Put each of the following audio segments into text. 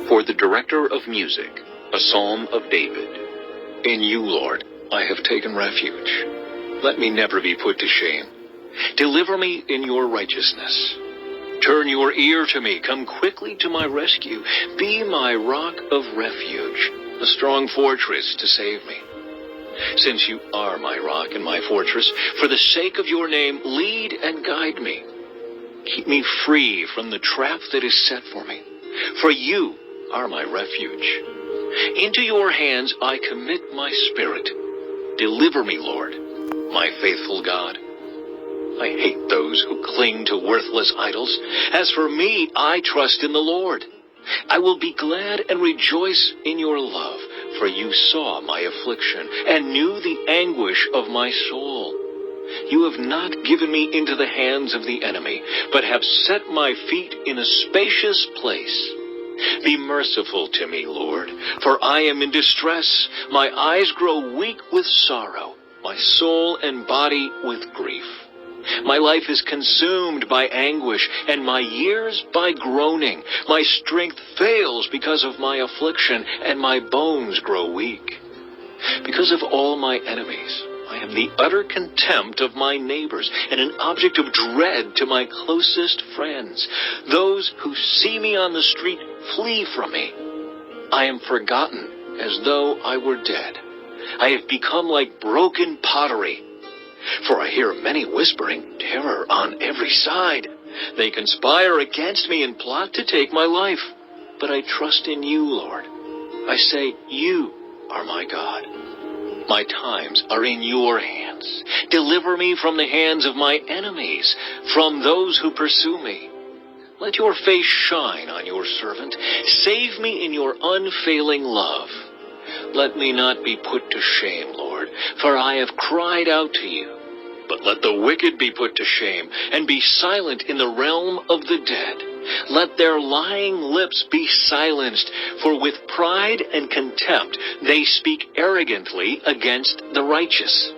For the director of music, a psalm of David. In you, Lord, I have taken refuge. Let me never be put to shame. Deliver me in your righteousness. Turn your ear to me. Come quickly to my rescue. Be my rock of refuge, a strong fortress to save me. Since you are my rock and my fortress, for the sake of your name, lead and guide me. Keep me free from the trap that is set for me, for you are my refuge. Into your hands I commit my spirit. Deliver me, Lord, my faithful God. I hate those who cling to worthless idols. As for me, I trust in the Lord. I will be glad and rejoice in your love, for you saw my affliction and knew the anguish of my soul. You have not given me into the hands of the enemy, but have set my feet in a spacious place. Be merciful to me, Lord, for I am in distress. My eyes grow weak with sorrow, my soul and body with grief. My life is consumed by anguish, and my years by groaning. My strength fails because of my affliction, and my bones grow weak. Because of all my enemies, I am the utter contempt of my neighbors, and an object of dread to my closest friends. Those who see me on the street flee from me. I am forgotten as though I were dead. I have become like broken pottery. For I hear many whispering terror on every side. They conspire against me and plot to take my life. But I trust in you, Lord. I say, you are my God. My times are in your hands. Deliver me from the hands of my enemies, from those who pursue me. Let your face shine on your servant. Save me in your unfailing love. Let me not be put to shame, Lord, for I have cried out to you. But let the wicked be put to shame, and be silent in the realm of the dead. Let their lying lips be silenced, for with pride and contempt they speak arrogantly against the righteous.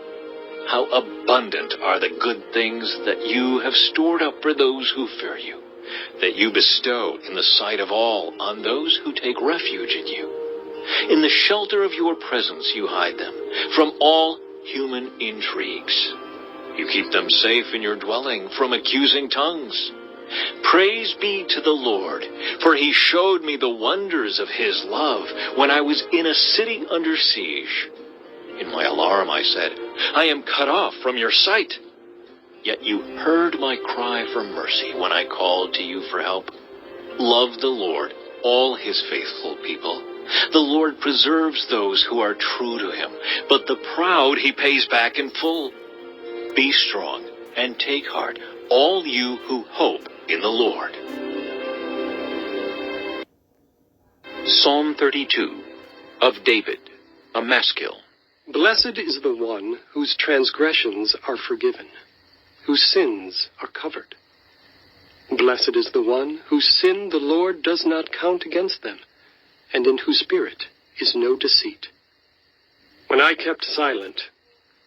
How abundant are the good things that you have stored up for those who fear you, that you bestow in the sight of all on those who take refuge in you. In the shelter of your presence you hide them from all human intrigues. You keep them safe in your dwelling from accusing tongues. Praise be to the Lord, for he showed me the wonders of his love when I was in a city under siege. In my alarm I said, I am cut off from your sight. Yet you heard my cry for mercy when I called to you for help. Love the Lord, all his faithful people. The Lord preserves those who are true to him, but the proud he pays back in full. Be strong and take heart, all you who hope in the Lord. Psalm 32 of David, a maskil. Blessed is the one whose transgressions are forgiven, whose sins are covered. Blessed is the one whose sin the Lord does not count against them, and in whose spirit is no deceit. When I kept silent,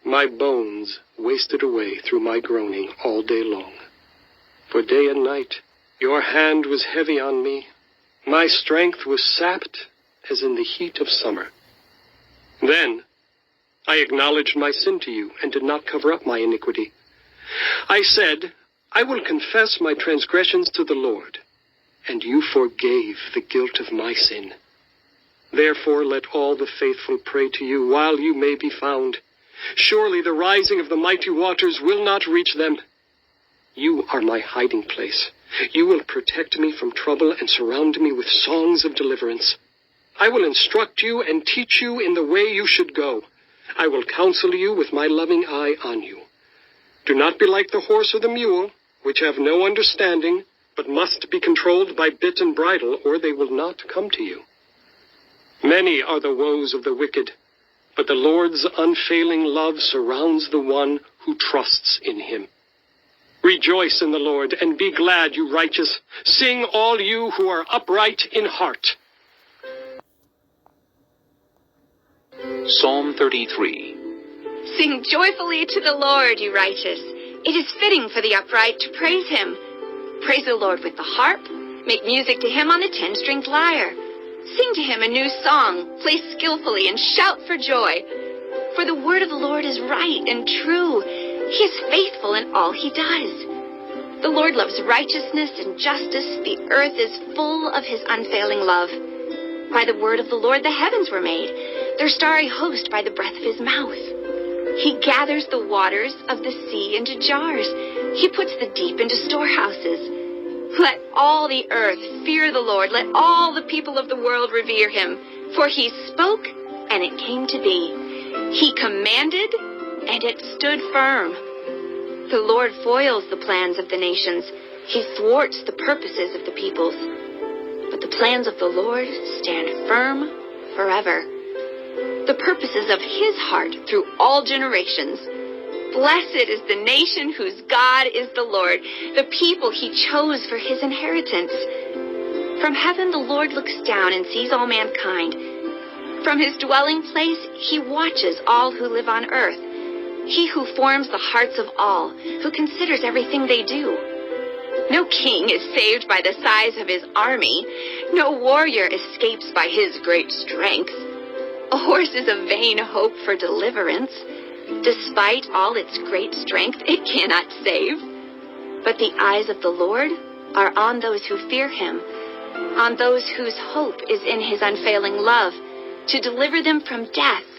my bones wasted away through my groaning all day long. For day and night your hand was heavy on me. My strength was sapped as in the heat of summer. Then I acknowledged my sin to you and did not cover up my iniquity. I said, I will confess my transgressions to the Lord, and you forgave the guilt of my sin. Therefore let all the faithful pray to you while you may be found. Surely the rising of the mighty waters will not reach them. You are my hiding place. You will protect me from trouble and surround me with songs of deliverance. I will instruct you and teach you in the way you should go. I will counsel you with my loving eye on you. Do not be like the horse or the mule, which have no understanding, but must be controlled by bit and bridle, or they will not come to you. Many are the woes of the wicked, but the Lord's unfailing love surrounds the one who trusts in him. Rejoice in the Lord, and be glad, you righteous. Sing, all you who are upright in heart. Psalm 33. Sing joyfully to the Lord, you righteous. It is fitting for the upright to praise him. Praise the Lord with the harp. Make music to him on the 10-stringed lyre. Sing to him a new song, play skillfully, and shout for joy. For the word of the Lord is right and true. He is faithful in all he does. The Lord loves righteousness and justice. The earth is full of his unfailing love. By the word of the Lord the heavens were made, their starry host by the breath of his mouth. He gathers the waters of the sea into jars. He puts the deep into storehouses. Let all the earth fear the Lord. Let all the people of the world revere him. For he spoke, and it came to be. He commanded, and it stood firm. The Lord foils the plans of the nations. He thwarts the purposes of the peoples. But the plans of the Lord stand firm forever. The purposes of his heart through all generations. Blessed is the nation whose God is the Lord, the people he chose for his inheritance. From heaven the Lord looks down and sees all mankind. From his dwelling place he watches all who live on earth. He who forms the hearts of all, who considers everything they do. No king is saved by the size of his army. No warrior escapes by his great strength. A horse is a vain hope for deliverance. Despite all its great strength, it cannot save. But the eyes of the Lord are on those who fear him, on those whose hope is in his unfailing love, to deliver them from death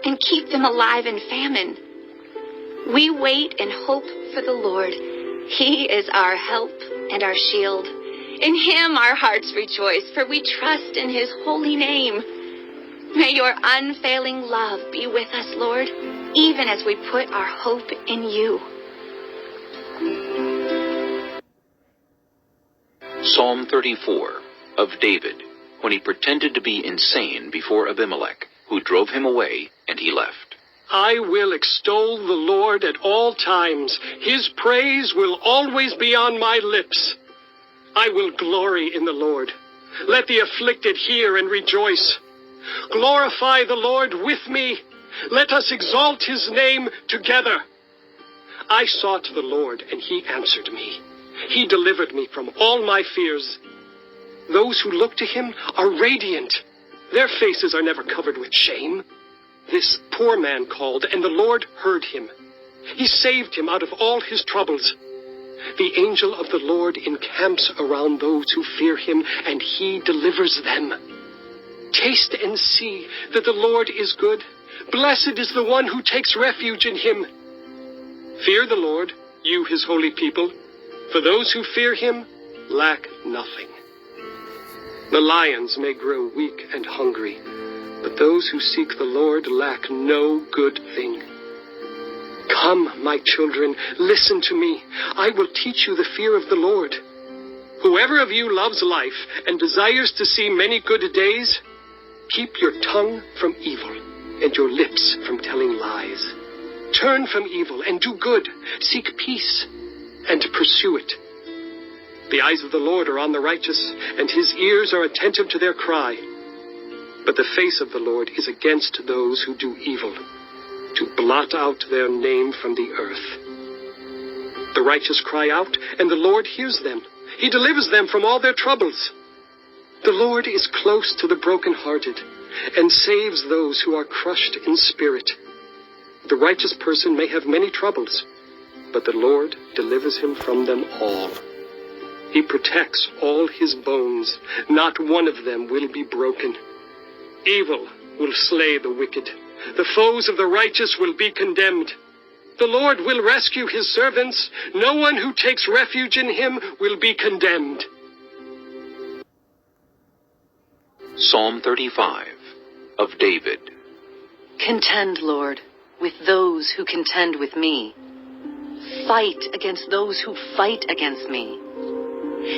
and keep them alive in famine. We wait and hope for the Lord. He is our help and our shield. In him our hearts rejoice, for we trust in his holy name. May your unfailing love be with us, Lord, even as we put our hope in you. Psalm 34 of David, when he pretended to be insane before Abimelech, who drove him away, and he left. I will extol the Lord at all times. His praise will always be on my lips. I will glory in the Lord. Let the afflicted hear and rejoice. Glorify the Lord with me. Let us exalt his name together. I sought the Lord, and he answered me. He delivered me from all my fears. Those who look to him are radiant. Their faces are never covered with shame. This poor man called, and the Lord heard him. He saved him out of all his troubles. The angel of the Lord encamps around those who fear him, and he delivers them. Taste and see that the Lord is good. Blessed is the one who takes refuge in him. Fear the Lord, you his holy people, for those who fear him lack nothing. The lions may grow weak and hungry, but those who seek the Lord lack no good thing. Come, my children, listen to me. I will teach you the fear of the Lord. Whoever of you loves life and desires to see many good days, keep your tongue from evil and your lips from telling lies. Turn from evil and do good. Seek peace and pursue it. The eyes of the Lord are on the righteous, and his ears are attentive to their cry. But the face of the Lord is against those who do evil, to blot out their name from the earth. The righteous cry out, and the Lord hears them. He delivers them from all their troubles. The Lord is close to the brokenhearted, and saves those who are crushed in spirit. The righteous person may have many troubles, but the Lord delivers him from them all. He protects all his bones. Not one of them will be broken. Evil will slay the wicked. The foes of the righteous will be condemned. The Lord will rescue his servants. No one who takes refuge in him will be condemned. Psalm 35 of David. Contend, Lord, with those who contend with me. Fight against those who fight against me.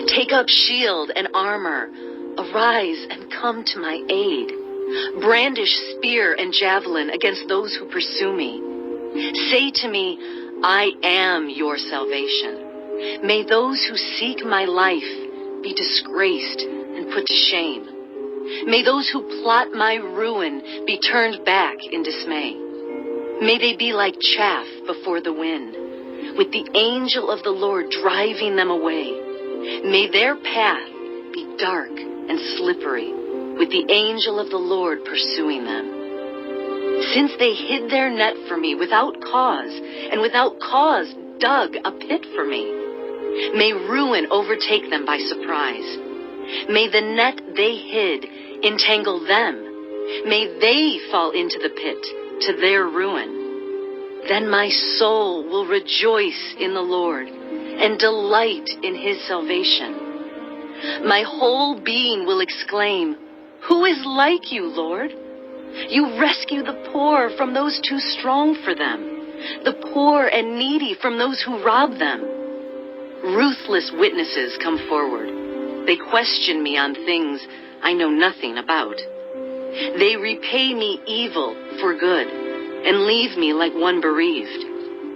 Take up shield and armor. Arise and come to my aid. Brandish spear and javelin against those who pursue me. Say to me, I am your salvation. May those who seek my life be disgraced and put to shame. May those who plot my ruin be turned back in dismay. May they be like chaff before the wind, with the angel of the Lord driving them away. May their path be dark and slippery. with the angel of the Lord pursuing them. Since they hid their net for me without cause, and without cause dug a pit for me, may ruin overtake them by surprise. May the net they hid entangle them. May they fall into the pit to their ruin. Then my soul will rejoice in the Lord and delight in his salvation. My whole being will exclaim, "Who is like you, Lord?" You rescue the poor from those too strong for them, the poor and needy from those who rob them. Ruthless witnesses come forward. They question me on things I know nothing about. They repay me evil for good and leave me like one bereaved.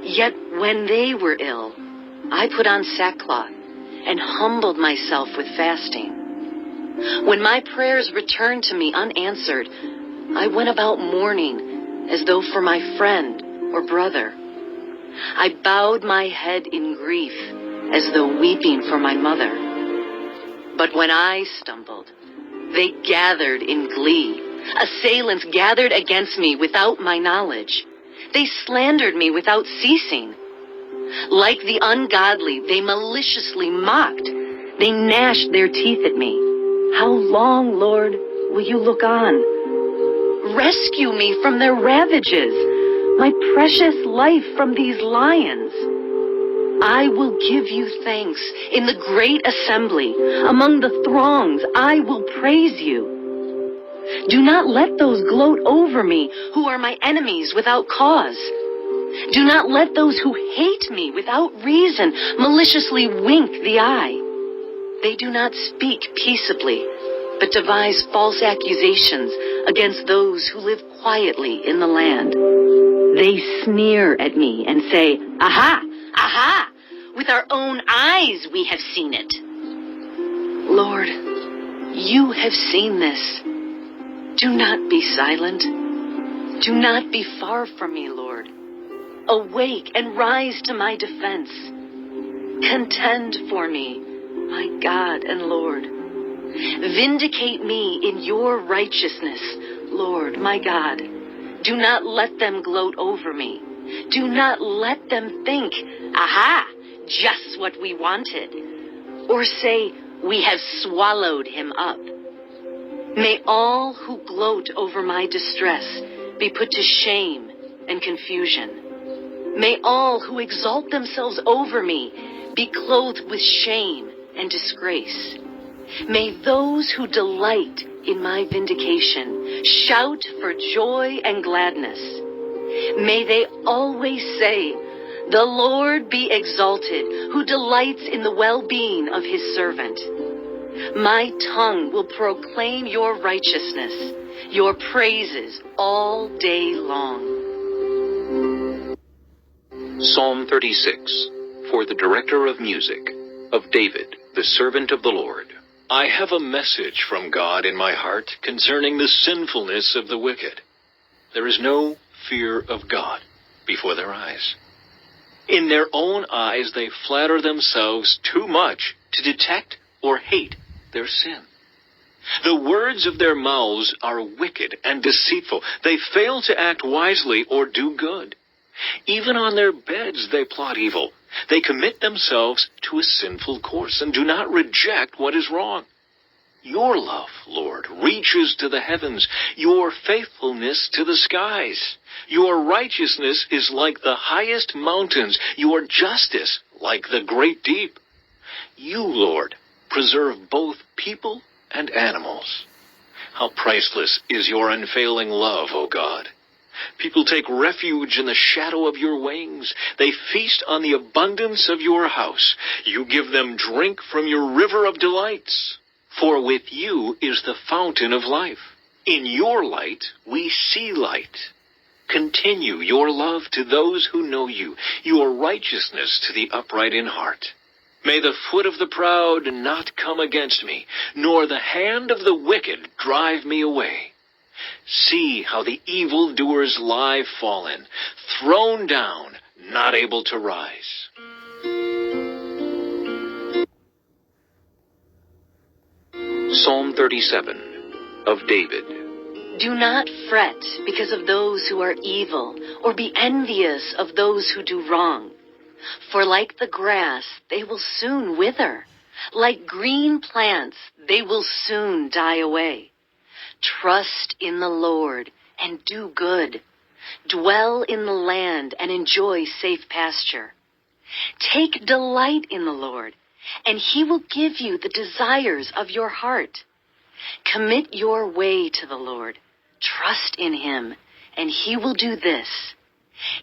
Yet when they were ill, I put on sackcloth and humbled myself with fasting. When my prayers returned to me unanswered, I went about mourning as though for my friend or brother. I bowed my head in grief as though weeping for my mother. But when I stumbled, they gathered in glee. Assailants gathered against me without my knowledge. They slandered me without ceasing. Like the ungodly, they maliciously mocked. They gnashed their teeth at me. How long, Lord, will you look on? Rescue me from their ravages, my precious life from these lions. I will give you thanks in the great assembly. Among the throngs, I will praise you. Do not let those gloat over me who are my enemies without cause. Do not let those who hate me without reason maliciously wink the eye. They do not speak peaceably, but devise false accusations against those who live quietly in the land. They sneer at me and say, "Aha! Aha! With our own eyes we have seen it." Lord, you have seen this. Do not be silent. Do not be far from me, Lord. Awake and rise to my defense. Contend for me, my God and Lord. Vindicate me in your righteousness, Lord, my God. Do not let them gloat over me. Do not let them think, "Aha, just what we wanted." Or say, "We have swallowed him up." May all who gloat over my distress be put to shame and confusion. May all who exalt themselves over me be clothed with shame and disgrace. May those who delight in my vindication shout for joy and gladness. May they always say, "The Lord be exalted, who delights in the well-being of his servant." My tongue will proclaim your righteousness, your praises all day long. Psalm 36, for the director of music, of David, the servant of the Lord. I have a message from God in my heart concerning the sinfulness of the wicked. There is no fear of God before their eyes. In their own eyes they flatter themselves too much to detect or hate their sin. The words of their mouths are wicked and deceitful. They fail to act wisely or do good. Even on their beds they plot evil. They commit themselves to a sinful course and do not reject what is wrong. Your love, Lord, reaches to the heavens, your faithfulness to the skies. Your righteousness is like the highest mountains, your justice like the great deep. You, Lord, preserve both people and animals. How priceless is your unfailing love, O God. People take refuge in the shadow of your wings. They feast on the abundance of your house. You give them drink from your river of delights. For with you is the fountain of life. In your light we see light. Continue your love to those who know you, your righteousness to the upright in heart. May the foot of the proud not come against me, nor the hand of the wicked drive me away. See how the evildoers lie fallen, thrown down, not able to rise. Psalm 37, of David. Do not fret because of those who are evil, or be envious of those who do wrong. For like the grass, they will soon wither. Like green plants, they will soon die away. Trust in the Lord and do good. Dwell in the land and enjoy safe pasture. Take delight in the Lord, and he will give you the desires of your heart. Commit your way to the Lord. Trust in him, and he will do this.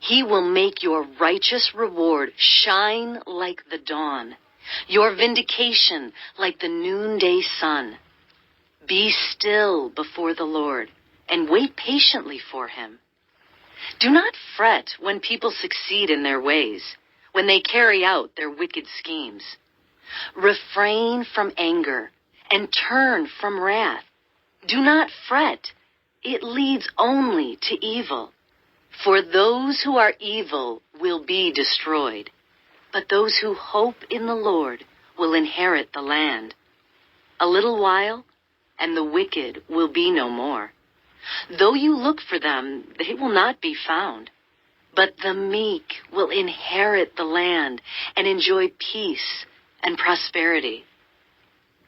He will make your righteous reward shine like the dawn, your vindication like the noonday sun. Be still before the Lord, and wait patiently for him. Do not fret when people succeed in their ways, when they carry out their wicked schemes. Refrain from anger and turn from wrath. Do not fret. It leads only to evil. For those who are evil will be destroyed, but those who hope in the Lord will inherit the land. A little while, and the wicked will be no more. Though you look for them, they will not be found. But the meek will inherit the land and enjoy peace and prosperity.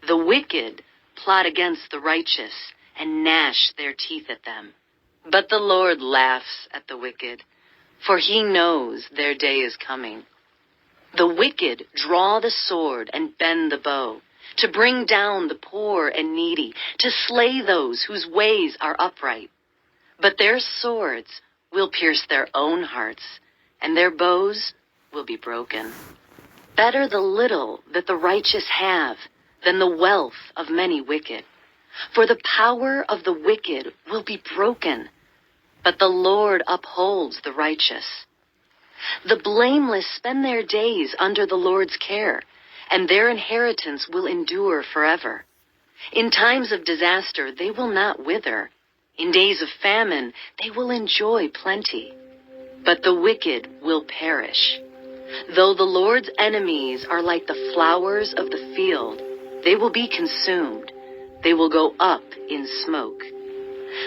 The wicked plot against the righteous and gnash their teeth at them. But the Lord laughs at the wicked, for he knows their day is coming. The wicked draw the sword and bend the bow, to bring down the poor and needy, to slay those whose ways are upright. But their swords will pierce their own hearts, and their bows will be broken. Better the little that the righteous have than the wealth of many wicked. For the power of the wicked will be broken, but the Lord upholds the righteous. The blameless spend their days under the Lord's care, and their inheritance will endure forever. In times of disaster they will not wither. In days of famine they will enjoy plenty. But the wicked will perish. Though the Lord's enemies are like the flowers of the field, they will be consumed. They will go up in smoke.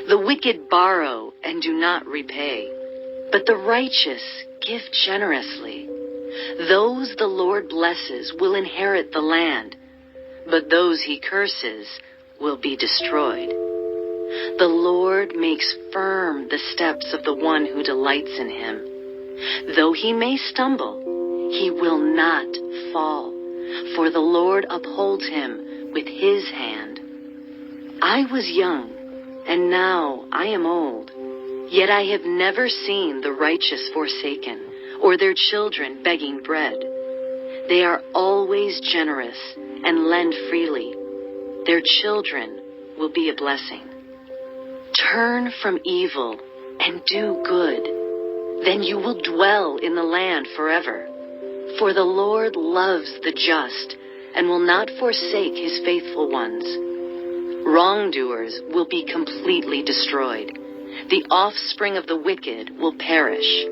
The wicked borrow and do not repay, but the righteous give generously. Those the Lord blesses will inherit the land, but those he curses will be destroyed. The Lord makes firm the steps of the one who delights in him. Though he may stumble, he will not fall, for the Lord upholds him with his hand. I was young, and now I am old, yet I have never seen the righteous forsaken, or their children begging bread. They are always generous and lend freely. Their children will be a blessing. Turn from evil and do good. Then you will dwell in the land forever. For the Lord loves the just and will not forsake his faithful ones. Wrongdoers will be completely destroyed. The offspring of the wicked will perish.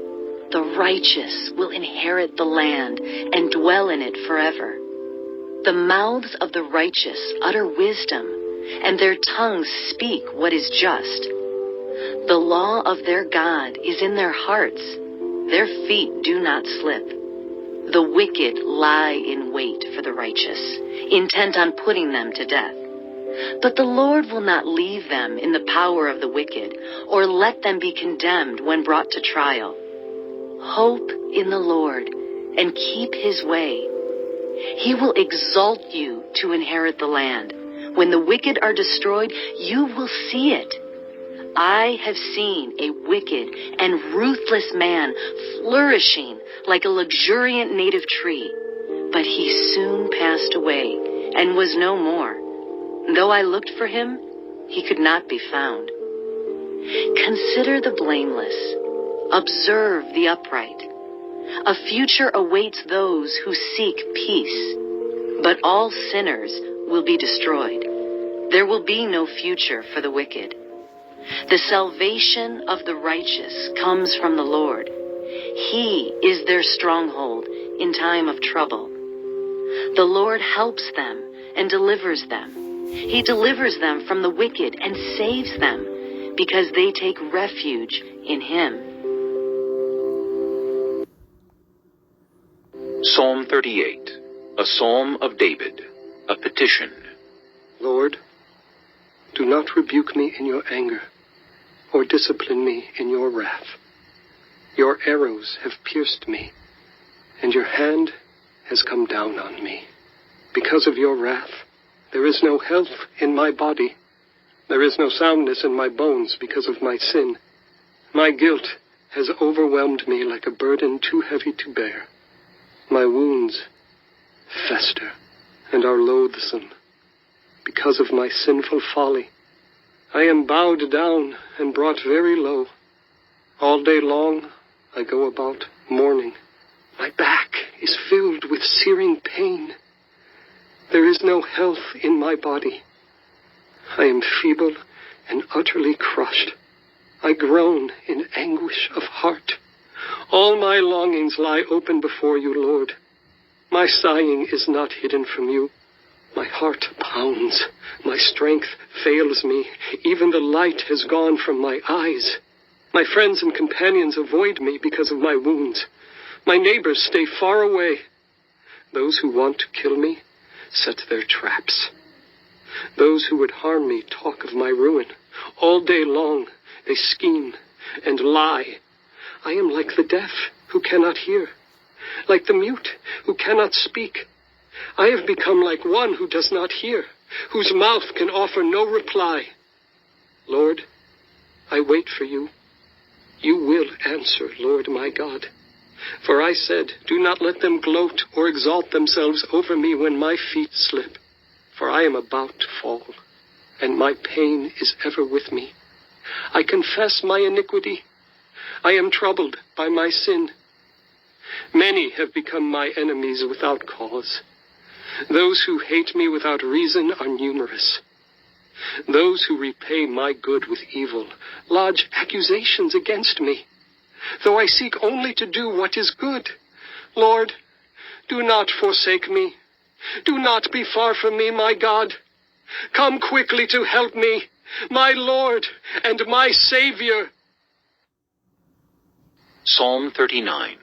The righteous will inherit the land and dwell in it forever. The mouths of the righteous utter wisdom, and their tongues speak what is just. The law of their God is in their hearts. Their feet do not slip. The wicked lie in wait for the righteous, intent on putting them to death. But the Lord will not leave them in the power of the wicked, or let them be condemned when brought to trial. Hope in the Lord and keep his way. He will exalt you to inherit the land. When the wicked are destroyed, you will see it. I have seen a wicked and ruthless man flourishing like a luxuriant native tree, but he soon passed away and was no more. Though I looked for him, he could not be found. Consider the blameless. Observe the upright. A future awaits those who seek peace, but all sinners will be destroyed. There will be no future for the wicked. The salvation of the righteous comes from the Lord. He is their stronghold in time of trouble. The Lord helps them and delivers them. He delivers them from the wicked and saves them because they take refuge in him. Psalm 38, a psalm of David, a petition. Lord, do not rebuke me in your anger, or discipline me in your wrath. Your arrows have pierced me, and your hand has come down on me. Because of your wrath, there is no health in my body. There is no soundness in my bones because of my sin. My guilt has overwhelmed me like a burden too heavy to bear. My wounds fester and are loathsome because of my sinful folly. I am bowed down and brought very low. All day long I go about mourning. My back is filled with searing pain. There is no health in my body. I am feeble and utterly crushed. I groan in anguish of heart. All my longings lie open before you, Lord. My sighing is not hidden from you. My heart pounds. My strength fails me. Even the light has gone from my eyes. My friends and companions avoid me because of my wounds. My neighbors stay far away. Those who want to kill me set their traps. Those who would harm me talk of my ruin. All day long they scheme and lie. I am like the deaf who cannot hear, like the mute who cannot speak. I have become like one who does not hear, whose mouth can offer no reply. Lord, I wait for you. You will answer, Lord my God. For I said, do not let them gloat or exalt themselves over me when my feet slip. For I am about to fall, and my pain is ever with me. I confess my iniquity. I am troubled by my sin. Many have become my enemies without cause. Those who hate me without reason are numerous. Those who repay my good with evil lodge accusations against me, though I seek only to do what is good. Lord, do not forsake me. Do not be far from me, my God. Come quickly to help me, my Lord and my Savior. Psalm 39,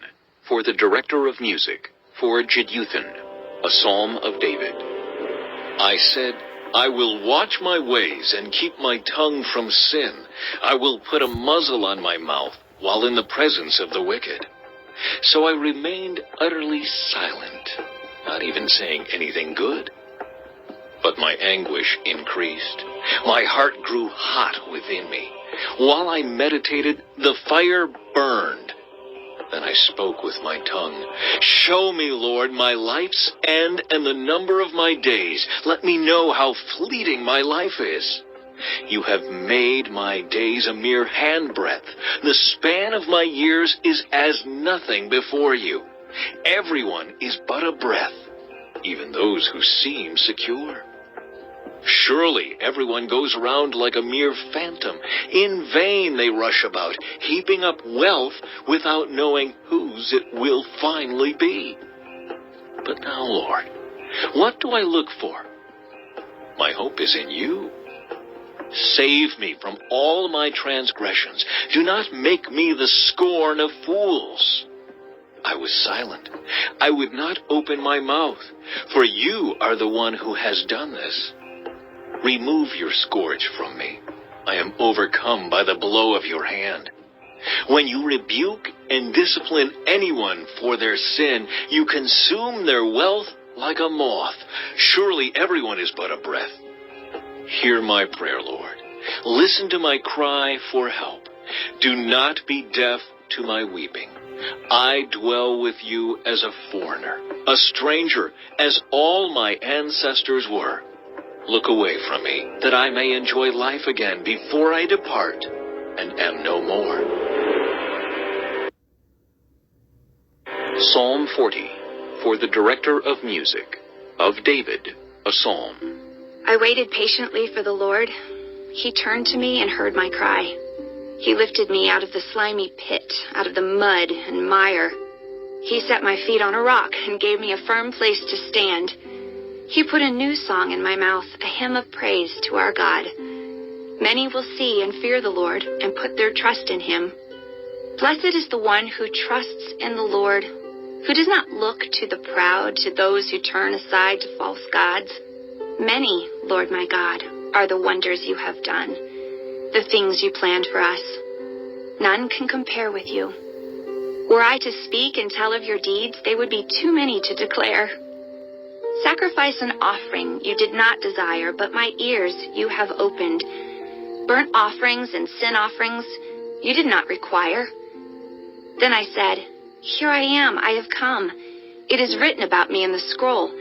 for the director of music, for Jeduthun, a psalm of David. I said, I will watch my ways and keep my tongue from sin. I will put a muzzle on my mouth while in the presence of the wicked. So I remained utterly silent, not even saying anything good. But my anguish increased. My heart grew hot within me. While I meditated, the fire burned. Then I spoke with my tongue. Show me, Lord, my life's end and the number of my days. Let me know how fleeting my life is. You have made my days a mere handbreadth. The span of my years is as nothing before you. Everyone is but a breath, even those who seem secure. Surely everyone goes around like a mere phantom. In vain they rush about, heaping up wealth without knowing whose it will finally be. But now, Lord, what do I look for? My hope is in you. Save me from all my transgressions. Do not make me the scorn of fools. I was silent. I would not open my mouth, for you are the one who has done this. Remove your scourge from me. I am overcome by the blow of your hand. When you rebuke and discipline anyone for their sin, you consume their wealth like a moth. Surely everyone is but a breath. Hear my prayer, Lord. Listen to my cry for help. Do not be deaf to my weeping. I dwell with you as a foreigner, a stranger, as all my ancestors were. Look away from me, that I may enjoy life again before I depart and am no more. Psalm 40, for the director of music, of David, a psalm. I waited patiently for the Lord. He turned to me and heard my cry. He lifted me out of the slimy pit, out of the mud and mire. He set my feet on a rock and gave me a firm place to stand. He put a new song in my mouth, a hymn of praise to our God. Many will see and fear the Lord and put their trust in him. Blessed is the one who trusts in the Lord, who does not look to the proud, to those who turn aside to false gods. Many, Lord my God, are the wonders you have done, the things you planned for us. None can compare with you. Were I to speak and tell of your deeds, they would be too many to declare. Sacrifice and offering you did not desire, but my ears you have opened. Burnt offerings and sin offerings you did not require. Then I said, Here I am, I have come. It is written about me in the scroll.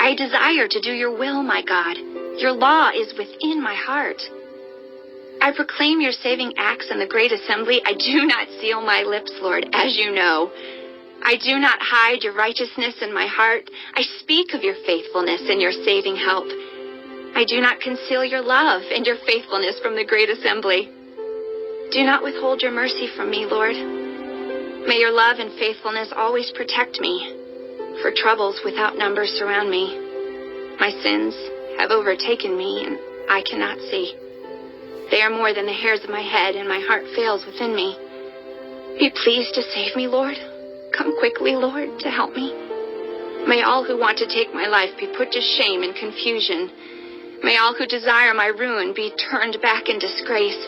I desire to do your will, my God. Your law is within my heart. I proclaim your saving acts in the great assembly. I do not seal my lips, Lord, as you know. I do not hide your righteousness in my heart. I speak of your faithfulness and your saving help. I do not conceal your love and your faithfulness from the great assembly. Do not withhold your mercy from me, Lord. May your love and faithfulness always protect me, for troubles without number surround me. My sins have overtaken me, and I cannot see. They are more than the hairs of my head, and my heart fails within me. Be pleased to save me, Lord. Come quickly, Lord, to help me. May all who want to take my life be put to shame and confusion. May all who desire my ruin be turned back in disgrace.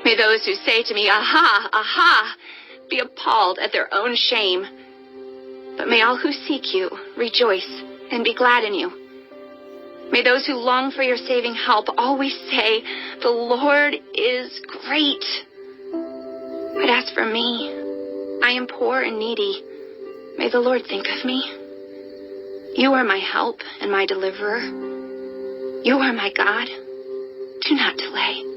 May those who say to me, Aha, aha, be appalled at their own shame. But may all who seek you rejoice and be glad in you. May those who long for your saving help always say, The Lord is great. But as for me, I am poor and needy. May the Lord think of me. You are my help and my deliverer. You are my God. Do not delay.